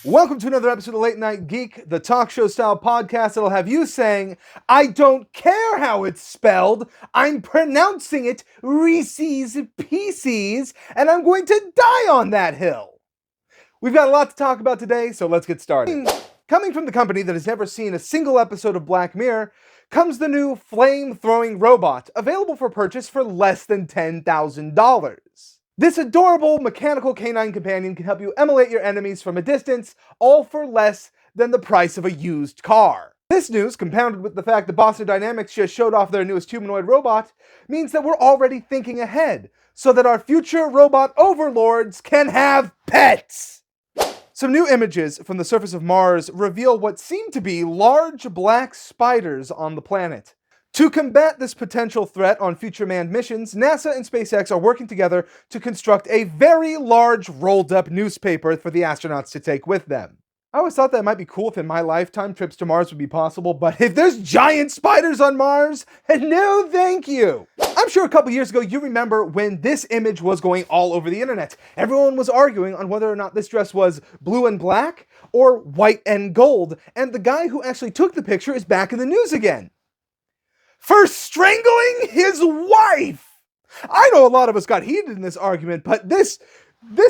Welcome to another episode of Late Night Geek, the talk show style podcast that'll have you saying, I don't care how it's spelled, I'm pronouncing it Reese's Pieces, and I'm going to die on that hill. We've got a lot to talk about today, so let's get started. Coming from the company that has never seen a single episode of Black Mirror, comes the new flame-throwing robot, available for purchase for less than $10,000. This adorable mechanical canine companion can help you immolate your enemies from a distance, all for less than the price of a used car. This news, compounded with the fact that Boston Dynamics just showed off their newest humanoid robot, means that we're already thinking ahead, so that our future robot overlords can have pets! Some new images from the surface of Mars reveal what seem to be large black spiders on the planet. To combat this potential threat on future manned missions, NASA and SpaceX are working together to construct a very large rolled-up newspaper for the astronauts to take with them. I always thought that might be cool if in my lifetime trips to Mars would be possible, but if there's giant spiders on Mars, no thank you! I'm sure a couple years ago you remember when this image was going all over the internet. Everyone was arguing on whether or not this dress was blue and black or white and gold, and the guy who actually took the picture is back in the news again. For strangling his wife! I know a lot of us got heated in this argument, but this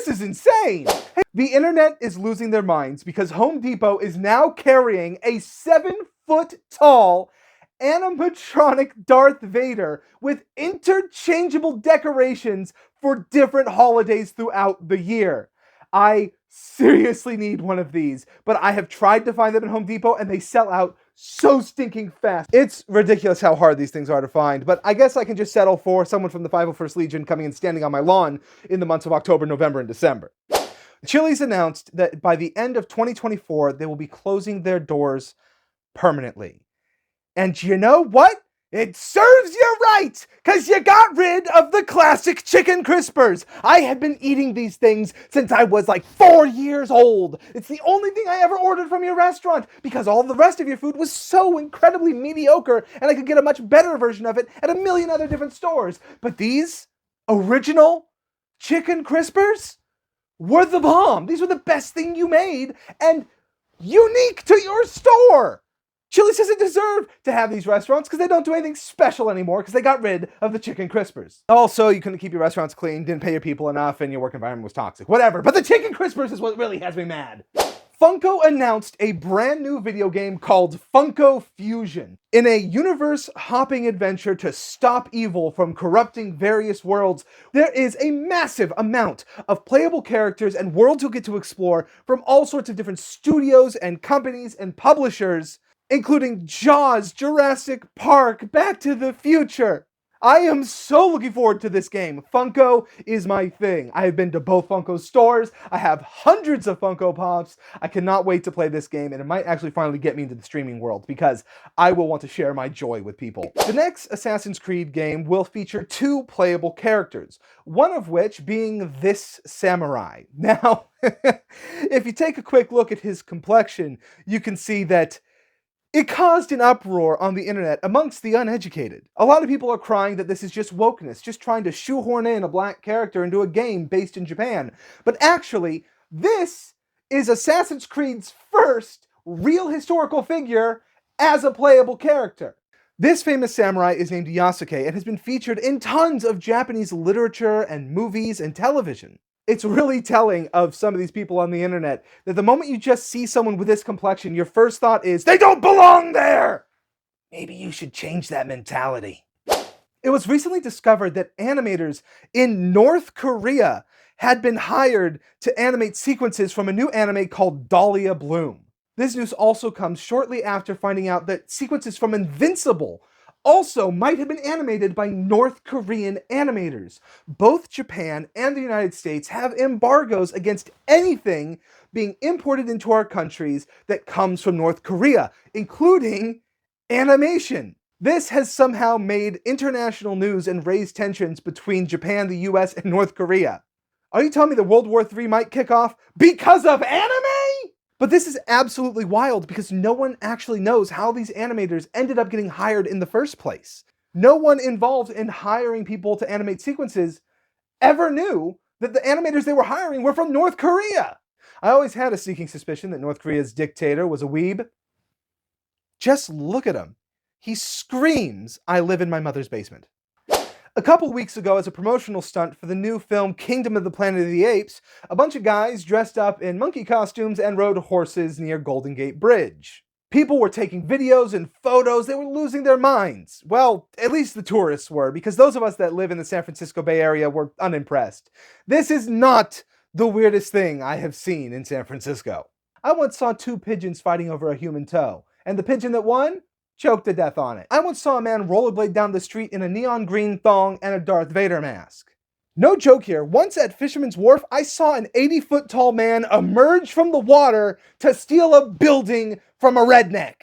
is insane! The internet is losing their minds because Home Depot is now carrying a 7-foot-tall animatronic Darth Vader with interchangeable decorations for different holidays throughout the year. I seriously need one of these, but I have tried to find them at Home Depot and they sell out so stinking fast. It's ridiculous how hard these things are to find, but I guess I can just settle for someone from the 501st Legion coming and standing on my lawn in the months of October, November, and December. Chili's announced that by the end of 2024, they will be closing their doors permanently. And you know what? It serves you right, because you got rid of the classic chicken crispers. I have been eating these things since I was like 4 years old. It's the only thing I ever ordered from your restaurant, because all the rest of your food was so incredibly mediocre, and I could get a much better version of it at a million other different stores. But these original chicken crispers were the bomb. These were the best thing you made, and unique to your store. Chili's doesn't deserve to have these restaurants because they don't do anything special anymore because they got rid of the chicken crispers. Also, you couldn't keep your restaurants clean, didn't pay your people enough, and your work environment was toxic. Whatever, but the chicken crispers is what really has me mad. Funko announced a brand new video game called Funko Fusion. In a universe-hopping adventure to stop evil from corrupting various worlds, there is a massive amount of playable characters and worlds you'll get to explore from all sorts of different studios and companies and publishers, including Jaws, Jurassic Park, Back to the Future. I am so looking forward to this game. Funko is my thing. I have been to both Funko stores. I have hundreds of Funko Pops. I cannot wait to play this game, and it might actually finally get me into the streaming world because I will want to share my joy with people. The next Assassin's Creed game will feature 2 playable characters, one of which being this samurai. Now, if you take a quick look at his complexion, you can see that it caused an uproar on the internet amongst the uneducated. A lot of people are crying that this is just wokeness, just trying to shoehorn in a black character into a game based in Japan. But actually, this is Assassin's Creed's first real historical figure as a playable character. This famous samurai is named Yasuke and has been featured in tons of Japanese literature and movies and television. It's really telling of some of these people on the internet that the moment you just see someone with this complexion, your first thought is, they don't belong there! Maybe you should change that mentality. It was recently discovered that animators in North Korea had been hired to animate sequences from a new anime called Dahlia Bloom. This news also comes shortly after finding out that sequences from Invincible also might have been animated by North Korean animators. Both Japan and the United States have embargoes against anything being imported into our countries that comes from North Korea, including animation. This has somehow made international news and raised tensions between Japan, the US, and North Korea. Are you telling me that World War III might kick off because of anime? But this is absolutely wild because no one actually knows how these animators ended up getting hired in the first place. No one involved in hiring people to animate sequences ever knew that the animators they were hiring were from North Korea. I always had a sneaking suspicion that North Korea's dictator was a weeb. Just look at him. He screams, "I live in my mother's basement." A couple weeks ago, as a promotional stunt for the new film Kingdom of the Planet of the Apes, a bunch of guys dressed up in monkey costumes and rode horses near Golden Gate Bridge. People were taking videos and photos. They were losing their minds. Well, at least the tourists were, because those of us that live in the San Francisco Bay Area were unimpressed. This is not the weirdest thing I have seen in San Francisco. I once saw two pigeons fighting over a human toe, and the pigeon that won choked to death on it. I once saw a man rollerblade down the street in a neon green thong and a Darth Vader mask. No joke here, once at Fisherman's Wharf, I saw an 80-foot tall man emerge from the water to steal a building from a redneck.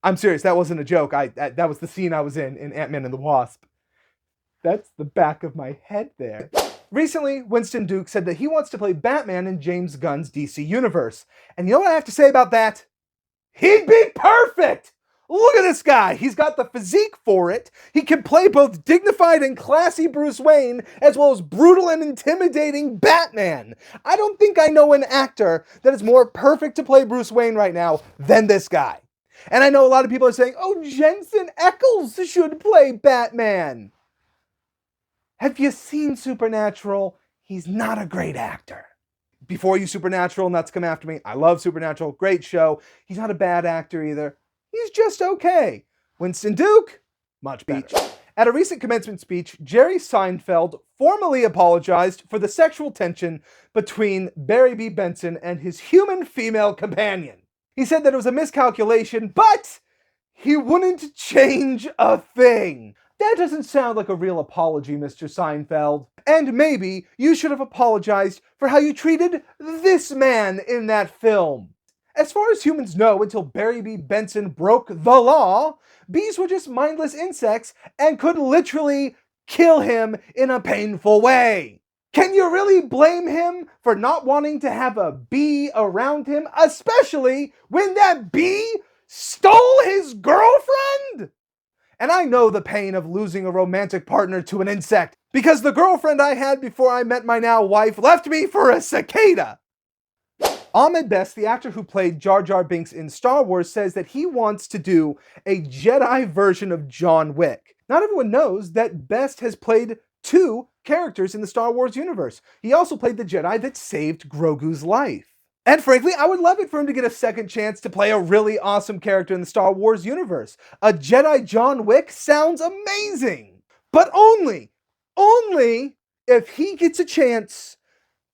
I'm serious, that wasn't a joke. That was the scene I was in Ant-Man and the Wasp. That's the back of my head there. Recently, Winston Duke said that he wants to play Batman in James Gunn's DC universe. And you know what I have to say about that? He'd be perfect! Look at this guy! He's got the physique for it. He can play both dignified and classy Bruce Wayne, as well as brutal and intimidating Batman. I don't think I know an actor that is more perfect to play Bruce Wayne right now than this guy. And I know a lot of people are saying, oh, Jensen Ackles should play Batman. Have you seen Supernatural? He's not a great actor. Before you Supernatural nuts come after me, I love Supernatural, great show. He's not a bad actor either. He's just okay. Winston Duke, much better. At a recent commencement speech, Jerry Seinfeld formally apologized for the sexual tension between Barry B. Benson and his human female companion. He said that it was a miscalculation, but he wouldn't change a thing. That doesn't sound like a real apology, Mr. Seinfeld. And maybe you should have apologized for how you treated this man in that film. As far as humans know, until Barry B. Benson broke the law, bees were just mindless insects and could literally kill him in a painful way. Can you really blame him for not wanting to have a bee around him, especially when that bee stole his girlfriend? And I know the pain of losing a romantic partner to an insect, because the girlfriend I had before I met my now wife left me for a cicada. Ahmed Best, the actor who played Jar Jar Binks in Star Wars, says that he wants to do a Jedi version of John Wick. Not everyone knows that Best has played two characters in the Star Wars universe. He also played the Jedi that saved Grogu's life. And frankly, I would love it for him to get a second chance to play a really awesome character in the Star Wars universe. A Jedi John Wick sounds amazing. But only if he gets a chance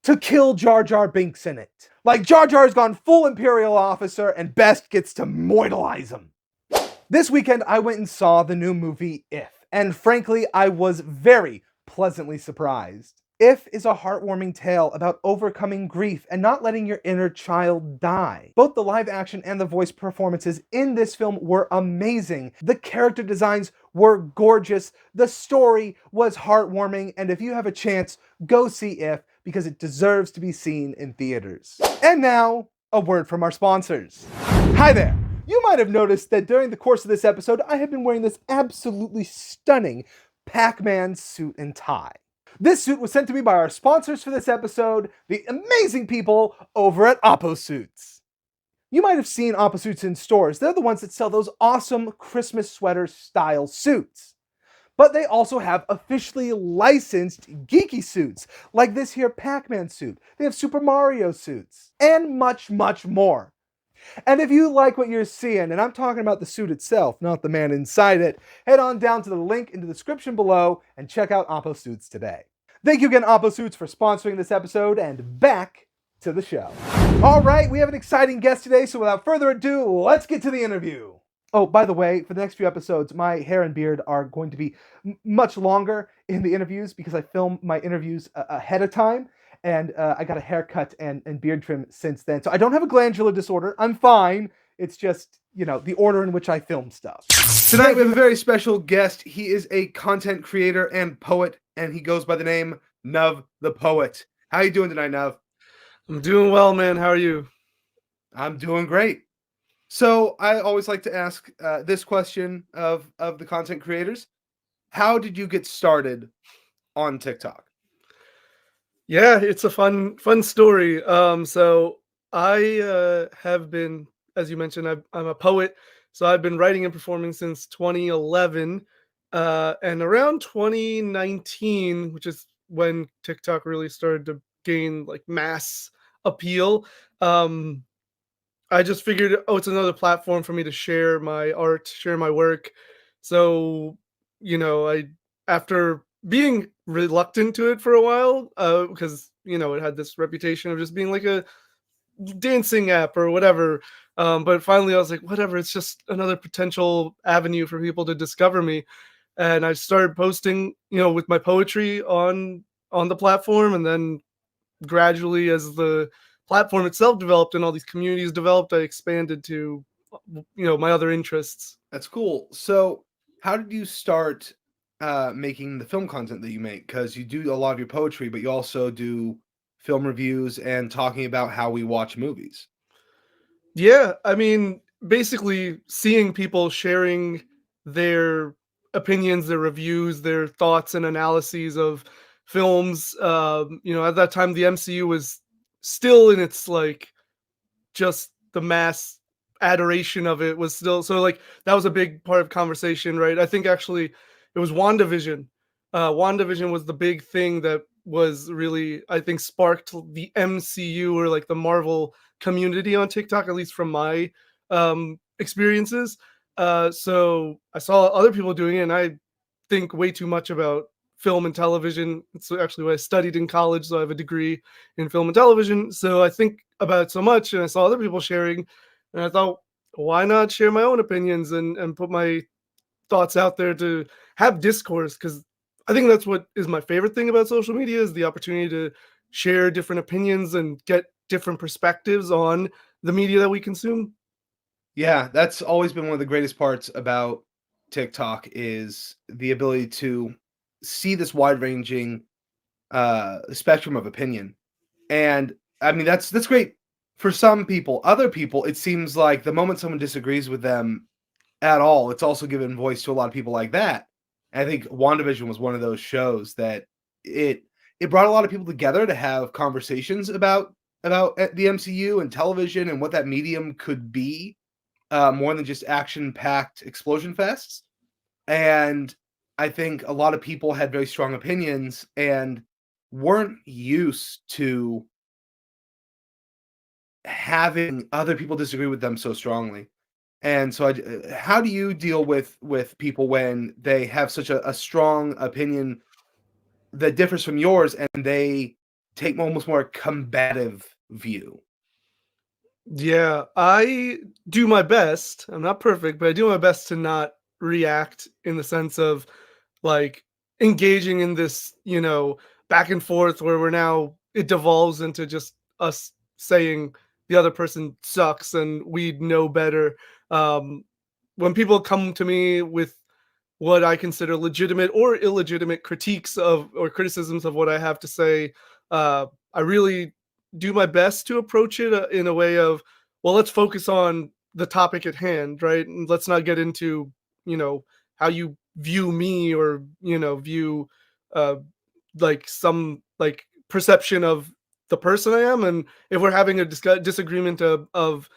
to kill Jar Jar Binks in it. Like Jar Jar's gone full Imperial officer and Best gets to mortalize him. This weekend, I went and saw the new movie If, and frankly, I was very pleasantly surprised. If is a heartwarming tale about overcoming grief and not letting your inner child die. Both the live action and the voice performances in this film were amazing. The character designs were gorgeous. The story was heartwarming, and if you have a chance, go see If, because it deserves to be seen in theaters. And now, a word from our sponsors. Hi there! You might have noticed that during the course of this episode, I have been wearing this absolutely stunning Pac-Man suit and tie. This suit was sent to me by our sponsors for this episode, the amazing people over at Oppo Suits. You might have seen Oppo Suits in stores. They're the ones that sell those awesome Christmas sweater style suits. But they also have officially licensed geeky suits, like this here Pac-Man suit. They have Super Mario suits, and much, much more. And if you like what you're seeing, and I'm talking about the suit itself, not the man inside it, head on down to the link in the description below and check out Oppo Suits today. Thank you again, Oppo Suits, for sponsoring this episode, and back to the show. All right, we have an exciting guest today, so without further ado, let's get to the interview. Oh, by the way, for the next few episodes, my hair and beard are going to be much longer in the interviews because I film my interviews ahead of time, and I got a haircut and beard trim since then. So I don't have a glandular disorder. I'm fine. It's just, you know, the order in which I film stuff. Tonight we have a very special guest. He is a content creator and poet, and he goes by the name Nav The Poet. How are you doing tonight, Nav? I'm doing well, man. How are you? I'm doing great. So I always like to ask this question of the content creators. How did you get started on TikTok? Yeah, it's a fun story. So I have been, as you mentioned, I'm a poet, so I've been writing and performing since 2011, and around 2019, which is when TikTok really started to gain like mass appeal. Um, I just figured, oh, it's another platform for me to share my art, share my work. So, I after being reluctant to it for a while, because it had this reputation of just being like a dancing app or whatever. But finally, I was like, whatever. It's just another potential avenue for people to discover me, and I started posting, with my poetry on the platform, and then gradually, as the platform itself developed and all these communities developed, I expanded to, my other interests. That's cool. So, how did you start making the film content that you make? Because you do a lot of your poetry, but you also do film reviews and talking about how we watch movies. Yeah, I mean, basically seeing people sharing their opinions, their reviews, their thoughts and analyses of films. At that time, the MCU was still in its like just the mass adoration of it was still so like that was a big part of conversation, right? I think actually it was WandaVision. WandaVision was the big thing that was really, I think, sparked the MCU or like the Marvel community on TikTok, at least from my experiences. So I saw other people doing it, and I think way too much about film and television. It's actually what I studied in college, so I have a degree in film and television. So I think about it so much, and I saw other people sharing, and I thought, why not share my own opinions and put my thoughts out there to have discourse? Because I think that's what is my favorite thing about social media is the opportunity to share different opinions and get different perspectives on the media that we consume. Yeah, that's always been one of the greatest parts about TikTok is the ability to see this wide-ranging spectrum of opinion. And I mean that's great for some people. Other people, it seems like the moment someone disagrees with them at all, it's also given voice to a lot of people like that. And I think WandaVision was one of those shows that it it brought a lot of people together to have conversations about the MCU and television and what that medium could be, more than just action-packed explosion fests. And I think a lot of people had very strong opinions and weren't used to having other people disagree with them so strongly. And so, how do you deal with people when they have such a strong opinion that differs from yours, and they take almost more combative view? Yeah, I do my best. I'm not perfect, but I do my best to not react in the sense of like engaging in this, back and forth where we're now it devolves into just us saying the other person sucks and we know better. Um, when people come to me with what I consider legitimate or illegitimate critiques of or criticisms of what I have to say, I really do my best to approach it in a way of, well, let's focus on the topic at hand, right? And let's not get into, how you view me or, view uh, like some like perception of the person I am. And if we're having a disagreement of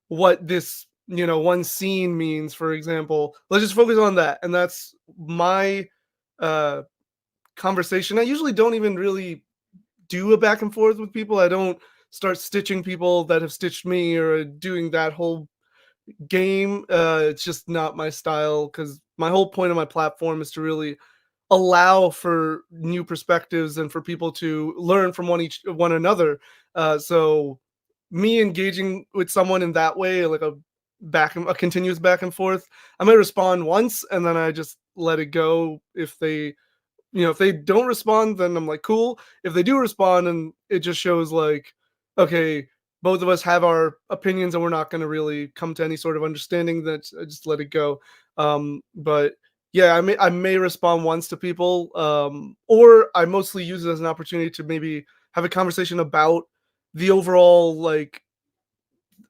what this one scene means, for example, let's just focus on that, and that's my uh conversation. I usually don't even really do a back and forth with people. I don't start stitching people that have stitched me or doing that whole game. It's just not my style because my whole point of my platform is to really allow for new perspectives and for people to learn from one another. So me engaging with someone in that way, like a continuous back and forth, I might respond once and then I just let it go. If they don't respond, then I'm like, cool. If they do respond and it just shows like, okay, both of us have our opinions and we're not going to really come to any sort of understanding, that I just let it go. But yeah, I may respond once to people, or I mostly use it as an opportunity to maybe have a conversation about the overall like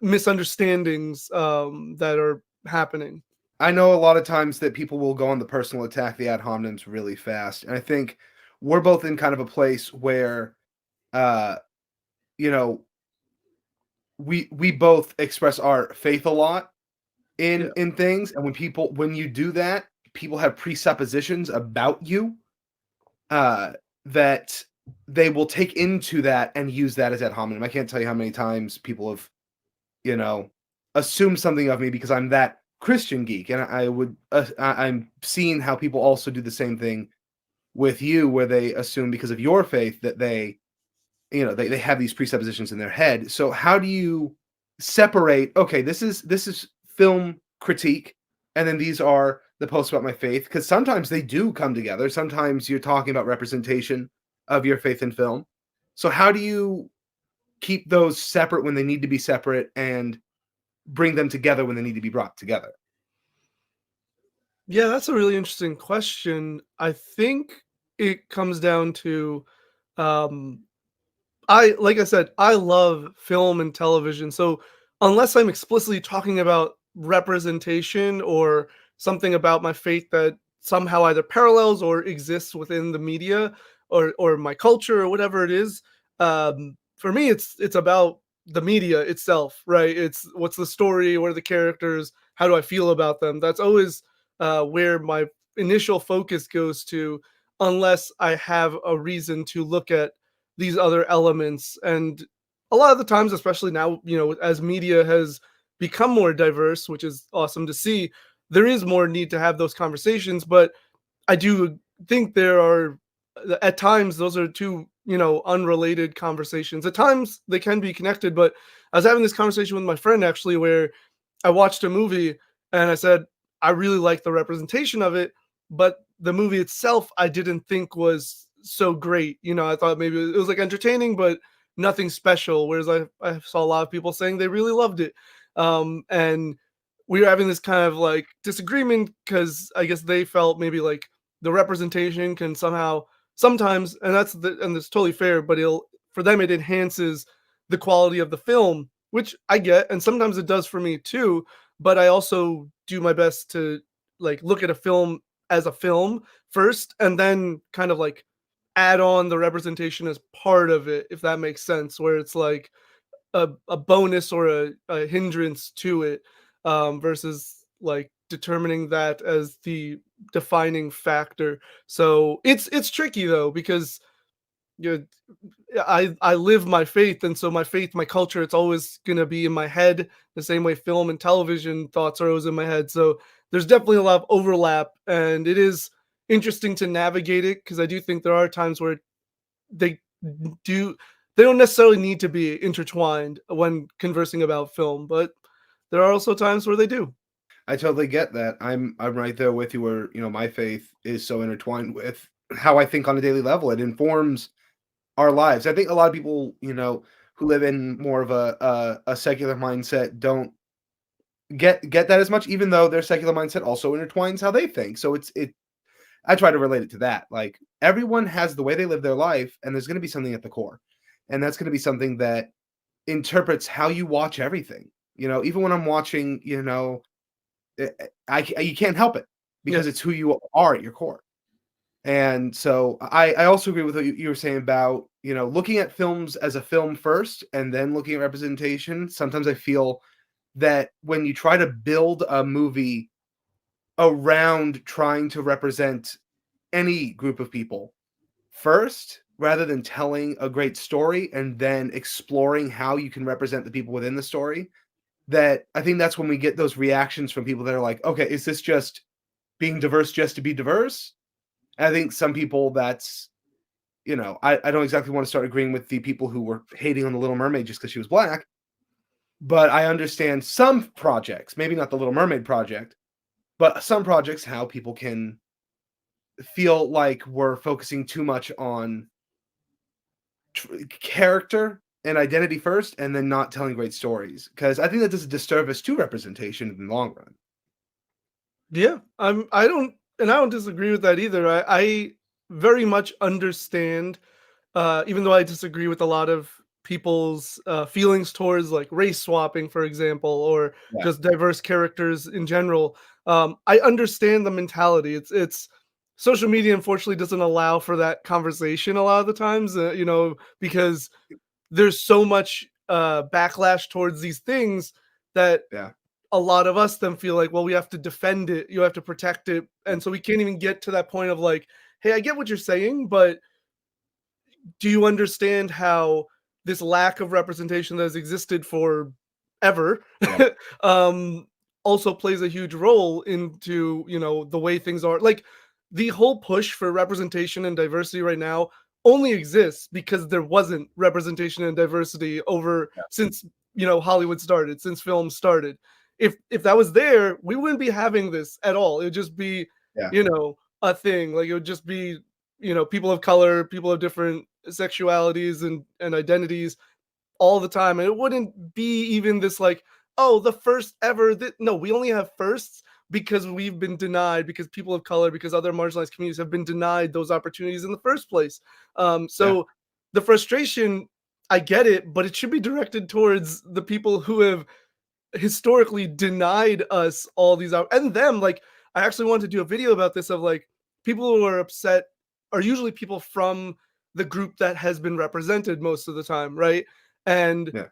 misunderstandings that are happening. I know a lot of times that people will go on the personal attack, the ad hominems really fast, and I think we're both in kind of a place where, uh, you know, we both express our faith a lot Yeah. in things, and when you do that, people have presuppositions about you uh that they will take into that and use that as ad hominem. I can't tell you how many times people have, you know, assumed something of me because I'm that Christian geek, and I'm seeing how people also do the same thing with you, where they assume because of your faith that they have these presuppositions in their head. So how do you separate, okay, this is film critique, and then these are the posts about my faith? Because sometimes they do come together. Sometimes you're talking about representation of your faith in film. So how do you keep those separate when they need to be separate, and bring them together when they need to be brought together? Yeah, that's a really interesting question. I think it comes down to um I like I said, I love film and television. So unless I'm explicitly talking about representation or something about my faith that somehow either parallels or exists within the media or my culture or whatever it is, for me it's about the media itself, right? It's what's the story, what are the characters, how do I feel about them? That's always where my initial focus goes to, unless I have a reason to look at these other elements. And a lot of the times, especially now, as media has become more diverse, which is awesome to see, there is more need to have those conversations. But I do think there are, at times, those are two, unrelated conversations. At times they can be connected, but I was having this conversation with my friend actually where I watched a movie and I said, I really like the representation of it, but the movie itself I didn't think was so great. I thought maybe it was like entertaining, but nothing special. Whereas I saw a lot of people saying they really loved it. And we were having this kind of like disagreement because I guess they felt maybe like the representation can somehow sometimes, and that's totally fair, but it'll for them it enhances the quality of the film, which I get, and sometimes it does for me too. But I also do my best to like look at a film as a film first, and then kind of like add on the representation as part of it, if that makes sense. Where it's like a bonus or a hindrance to it, versus like determining that as the defining factor. So it's tricky though because you I live my faith, and so my faith, my culture, it's always gonna be in my head the same way film and television thoughts are always in my head. So there's definitely a lot of overlap, and it is interesting to navigate it because I do think there are times where they do they don't necessarily need to be intertwined when conversing about film, but there are also times where they do. I totally get that. I'm right there with you, where, my faith is so intertwined with how I think on a daily level. It informs our lives. I think a lot of people, who live in more of a secular mindset, don't get that as much, even though their secular mindset also intertwines how they think. So it I try to relate it to that. Like, everyone has the way they live their life, and there's going to be something at the core, and that's going to be something that interprets how you watch everything. Even when I'm watching, you can't help it, Yeah. because it's who you are at your core. And so I also agree with what you were saying about, looking at films as a film first and then looking at representation. Sometimes I feel that when you try to build a movie around trying to represent any group of people first, rather than telling a great story and then exploring how you can represent the people within the story, that I think that's when we get those reactions from people that are like, okay, is this just being diverse just to be diverse? And I think some people, I don't exactly want to start agreeing with the people who were hating on the Little Mermaid just because she was black, but I understand some projects, maybe not the Little Mermaid project, but some projects, how people can feel like we're focusing too much on character and identity first, and then not telling great stories. Because I think that does a disservice to representation in the long run. Yeah, I don't disagree with that either. I very much understand, even though I disagree with a lot of people's feelings towards like race swapping, for example, or Yeah. just diverse characters in general. I understand the mentality. It's social media unfortunately doesn't allow for that conversation a lot of the times, because there's so much backlash towards these things that Yeah. a lot of us then feel like, well, we have to defend it, you have to protect it, and so we can't even get to that point of like, hey, I get what you're saying, but do you understand how this lack of representation that has existed for ever Yeah. um also plays a huge role into, the way things are, like the whole push for representation and diversity right now only exists because there wasn't representation and diversity over Yeah. since, Hollywood started, since film started. If that was there, we wouldn't be having this at all. It would just be, Yeah. a thing. Like it would just be, people of color, people of different sexualities and identities all the time. And it wouldn't be even this like, oh, the first ever. No, we only have firsts because we've been denied, because people of color, because other marginalized communities have been denied those opportunities in the first place. Yeah. So the frustration, I get it, but it should be directed towards the people who have historically denied us all these and them. Like, I actually wanted to do a video about this of like people who are upset are usually people from the group that has been represented most of the time, right? And Yeah.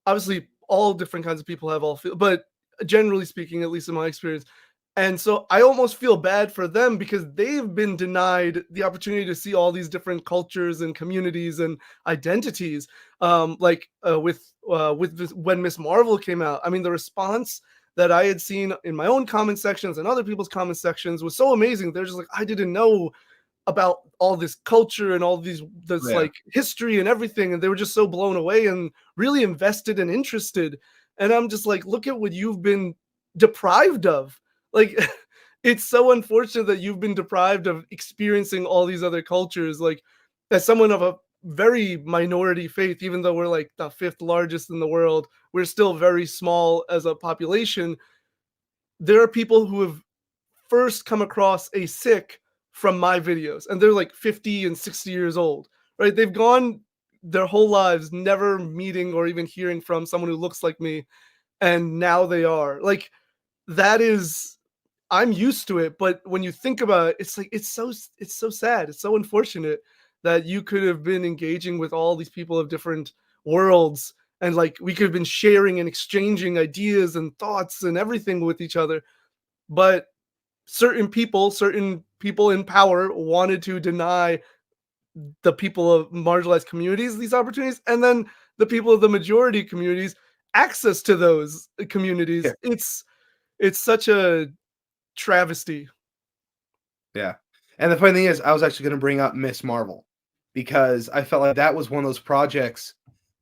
obviously all different kinds of people have all feel, but generally speaking, at least in my experience. And so I almost feel bad for them because they've been denied the opportunity to see all these different cultures and communities and identities. With when Miss Marvel came out, I mean, the response that I had seen in my own comment sections and other people's comment sections was so amazing. They're just like, I didn't know about all this culture and all this Yeah. like history and everything, and they were just so blown away and really invested and interested. And I'm just like, look at what you've been deprived of. Like it's so unfortunate that you've been deprived of experiencing all these other cultures. Like, as someone of a very minority faith, even though we're like the fifth largest in the world, we're still very small as a population. There are people who have first come across a Sikh from my videos, and they're like 50 and 60 years old, right? They've gone their whole lives never meeting or even hearing from someone who looks like me, and now they are. Like, that is, I'm used to it, but when you think about it, it's like it's so sad. It's so unfortunate that you could have been engaging with all these people of different worlds, and like we could have been sharing and exchanging ideas and thoughts and everything with each other. But certain people in power wanted to deny the people of marginalized communities these opportunities, and then the people of the majority communities access to those Yeah. communities. It's such a travesty. Yeah. And the funny thing is, I was actually going to bring up Miss Marvel because I felt like that was one of those projects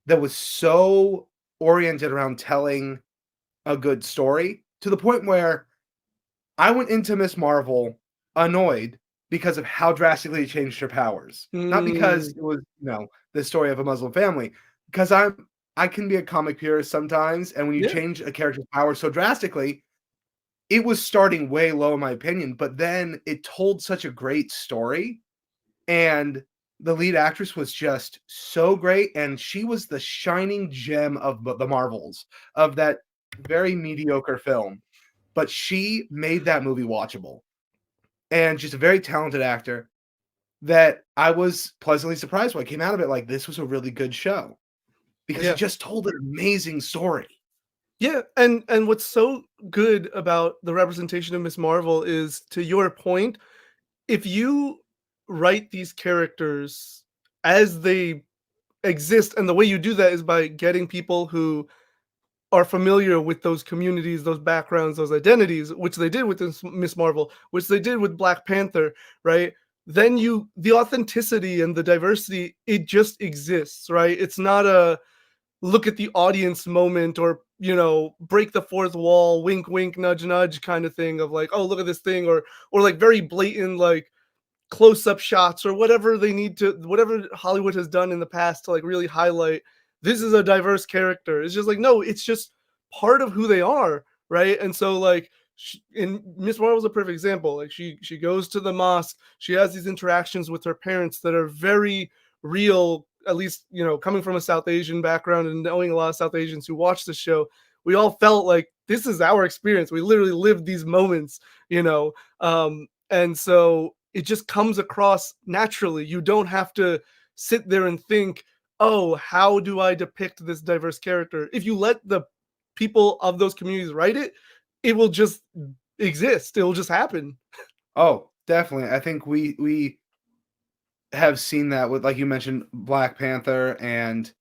that was so oriented around telling a good story to the point where I went into Miss Marvel annoyed because of how drastically it changed her powers. Not because Mm, it was, the story of a Muslim family, because I can be a comic purist sometimes, and when you yeah, change a character's power so drastically, it was starting way low in my opinion, but then it told such a great story, and the lead actress was just so great, and she was the shining gem of the Marvels, of that very mediocre film, but she made that movie watchable, and just a very talented actor that I was pleasantly surprised when I came out of it like, this was a really good show, because it yeah, just told an amazing story. yeah. And what's so good about the representation of Miss Marvel is, to your point, if you write these characters as they exist, and the way you do that is by getting people who are familiar with those communities, those backgrounds, those identities, which they did with this Miss Marvel, which they did with Black Panther, right? Then the authenticity and the diversity, it just exists, right? It's not a look at the audience moment, or, break the fourth wall, wink, wink, nudge, nudge kind of thing of like, oh, look at this thing, or like very blatant, like close-up shots or whatever they need to, whatever Hollywood has done in the past to like really highlight this is a diverse character. It's just like, no, it's just part of who they are, right? And so like in Miss Marvel's a perfect example. Like she goes to the mosque, she has these interactions with her parents that are very real, at least, coming from a South Asian background and knowing a lot of South Asians who watch the show. We all felt like this is our experience. We literally lived these moments, and so it just comes across naturally. You don't have to sit there and think, oh, how do I depict this diverse character? If you let the people of those communities write it, it will just exist. It will just happen. Oh, definitely. I think we have seen that with, like you mentioned, Black Panther and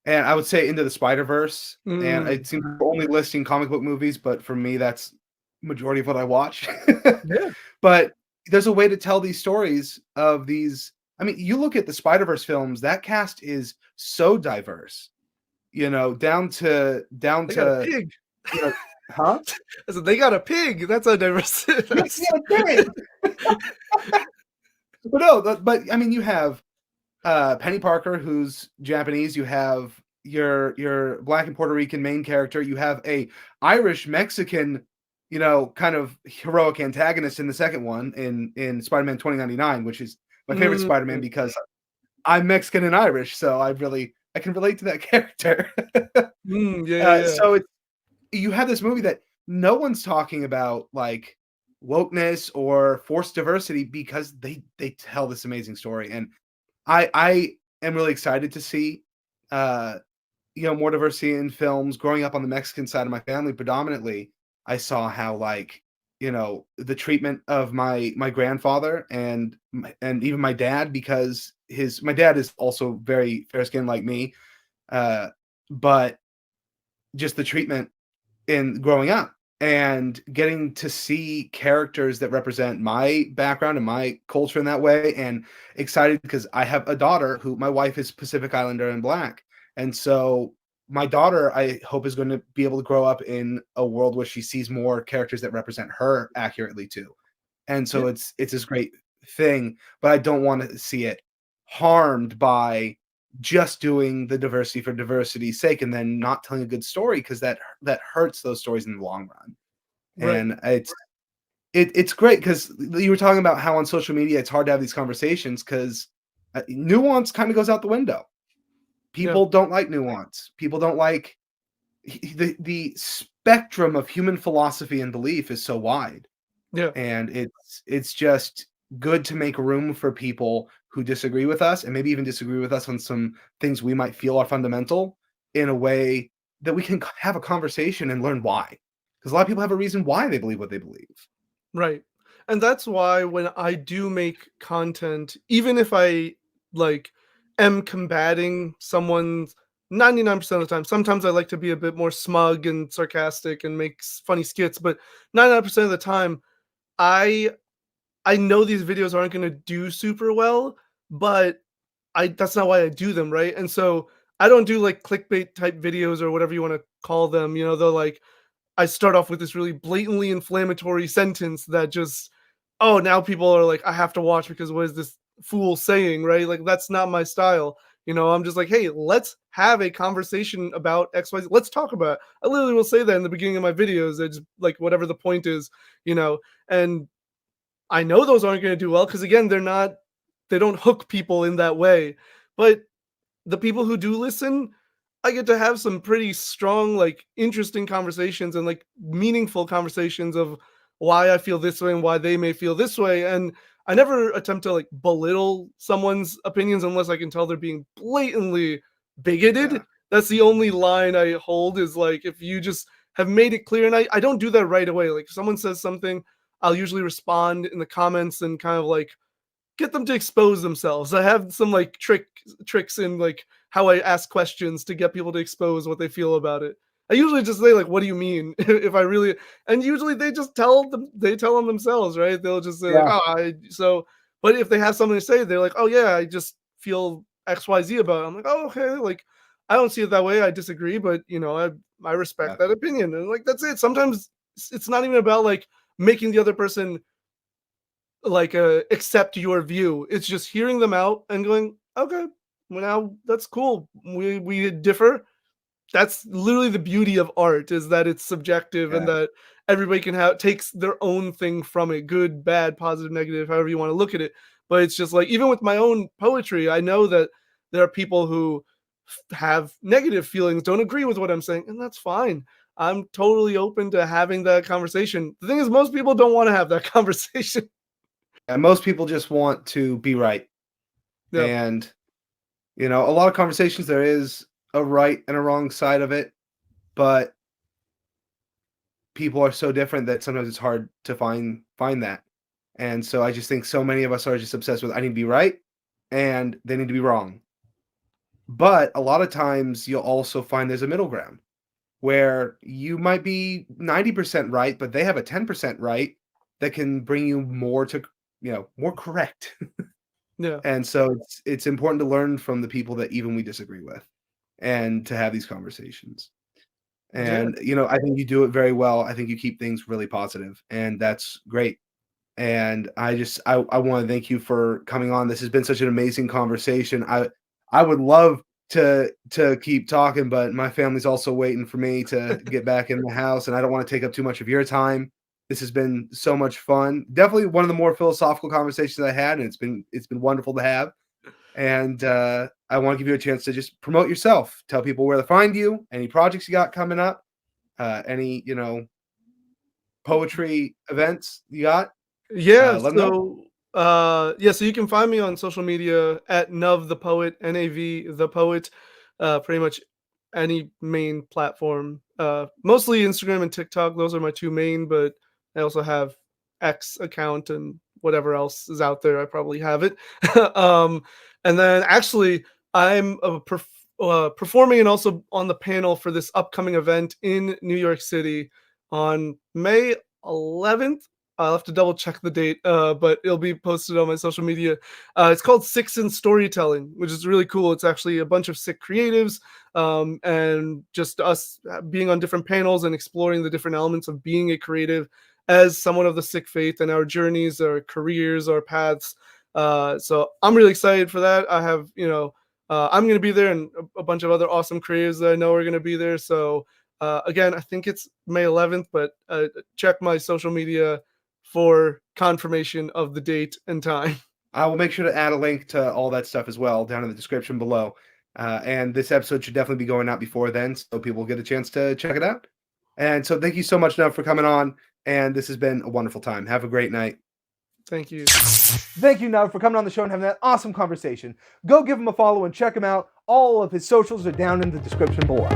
I would say Into the Spider-Verse, and Mm, it seems we're only listing comic book movies, but for me, that's majority of what I watch. yeah, But there's a way to tell these stories of these. I mean, you look at the Spider-Verse films, that cast is so diverse, you know, down they got a to, pig. you know. Huh? I said they got a pig. That's a diverse. Yeah, That's yeah, dang. But no, but I mean, you have Penny Parker, who's Japanese. You have your Black and Puerto Rican main character. You have a Irish Mexican, you know, kind of heroic antagonist in the second one in Spider-Man 2099, which is my favorite mm, Spider-Man because I'm Mexican and Irish, so I can relate to that character. yeah, yeah, yeah, So it's you have this movie that no one's talking about like wokeness or forced diversity because they tell this amazing story and I am really excited to see, uh, you know, more diversity in films. Growing up on the Mexican side of my family, predominantly, I saw how like you know the treatment of my grandfather and even my dad because his my dad is also very fair skinned like me, uh, but just the treatment in growing up and getting to see characters that represent my background and my culture in that way and excited because I have a daughter who my wife is Pacific Islander and black. And so my daughter I hope is going to be able to grow up in a world where she sees more characters that represent her accurately too. And yeah, so it's this great thing, but I don't want to see it harmed by just doing the diversity for diversity's sake and then not telling a good story because that hurts those stories in the long run. right, And it's great because you were talking about how on social media it's hard to have these conversations because nuance kind of goes out the window. yeah, People don't like nuance. People don't like the spectrum of human philosophy and belief is so wide yeah, and it's just good to make room for people who disagree with us and maybe even disagree with us on some things we might feel are fundamental in a way that we can have a conversation and learn why because a lot of people have a reason why they believe what they believe. right. And that's why when I do make content, even if I like am combating someone's 99% of the time, sometimes I like to be a bit more smug and sarcastic and make funny skits, but 99% of the time, I I know these videos aren't going to do super well, but I that's not why I do them, right? And so I don't do like clickbait type videos or whatever you want to call them. You know, they're like I start off with this really blatantly inflammatory sentence that just, oh, now people are like, I have to watch because what is this fool saying, right? Like that's not my style. You know, I'm just like, hey, let's have a conversation about XYZ. Let's talk about it. I literally will say that in the beginning of my videos. It's like whatever the point is, you know, and I know those aren't going to do well because again, they don't hook people in that way. But the people who do listen, I get to have some pretty strong, like interesting conversations and like meaningful conversations of why I feel this way and why they may feel this way. And I never attempt to like belittle someone's opinions unless I can tell they're being blatantly bigoted. Yeah, That's the only line I hold is like if you just have made it clear, and I don't do that right away. Like if someone says something, I'll usually respond in the comments and kind of like get them to expose themselves. I have some like tricks in like how I ask questions to get people to expose what they feel about it. I usually just say like, "What do you mean?" if I really, and usually they tell them themselves, right? They'll just say like, yeah, "Oh, so." But if they have something to say, they're like, "Oh yeah, I just feel X Y Z about it." I'm like, "Oh okay." Like, I don't see it that way. I disagree, but you know, I respect yeah, that opinion, and like that's it. Sometimes it's not even about like making the other person like accept your view. It's just hearing them out and going, okay, well now that's cool. We differ. That's literally the beauty of art is that it's subjective and yeah. that everybody can have takes their own thing from it, good, bad, positive, negative, however you want to look at it. But it's just like even with my own poetry, I know that there are people who have negative feelings, don't agree with what I'm saying, and that's fine. I'm totally open to having that conversation. The thing is, most people don't want to have that conversation. And most people just want to be right Yeah. and You know, a lot of conversations there is a right and a wrong side of it, but people are so different that sometimes it's hard to find that. And so I just think so many of us are just obsessed with I need to be right and they need to be wrong. But a lot of times you'll also find there's a middle ground where you might be 90% right, but they have a 10% right that can bring you more to, more correct. Yeah. And so it's important to learn from the people that even we disagree with and to have these conversations. Yeah. And I think you do it very well. I think you keep things really positive, and that's great. And I want to thank you for coming on. This has been such an amazing conversation. I would love to keep talking, but my family's also waiting for me to get back in the house, and I don't want to take up too much of your time. This has been so much fun. Definitely one of the more philosophical conversations I had, and it's been wonderful to have. And I want to give you a chance to just promote yourself, tell people where to find you, any projects you got coming up, any poetry events you got. Yeah, Let them know. so you can find me on social media at Nav The Poet, Nav The Poet, pretty much any main platform. Mostly Instagram and TikTok, those are my two main, but I also have X account and whatever else is out there, I probably have it. um, and then actually I'm performing and also on the panel for this upcoming event in New York City on May 11th. I'll have to double check the date, but it'll be posted on my social media. It's called Six in Storytelling, which is really cool. It's actually a bunch of sick creatives, and just us being on different panels and exploring the different elements of being a creative as someone of the sick faith and our journeys, our careers, our paths. So I'm really excited for that. I'm going to be there, and a bunch of other awesome creatives that I know are going to be there. So again, I think it's May 11th, but check my social media for confirmation of the date and time. I will make sure to add a link to all that stuff as well down in the description below. And this episode should definitely be going out before then, so people get a chance to check it out. And so thank you so much, Nev, for coming on. And this has been a wonderful time. Have a great night. Thank you. Thank you, Nav, for coming on the show and having that awesome conversation. Go give him a follow and check him out. All of his socials are down in the description below.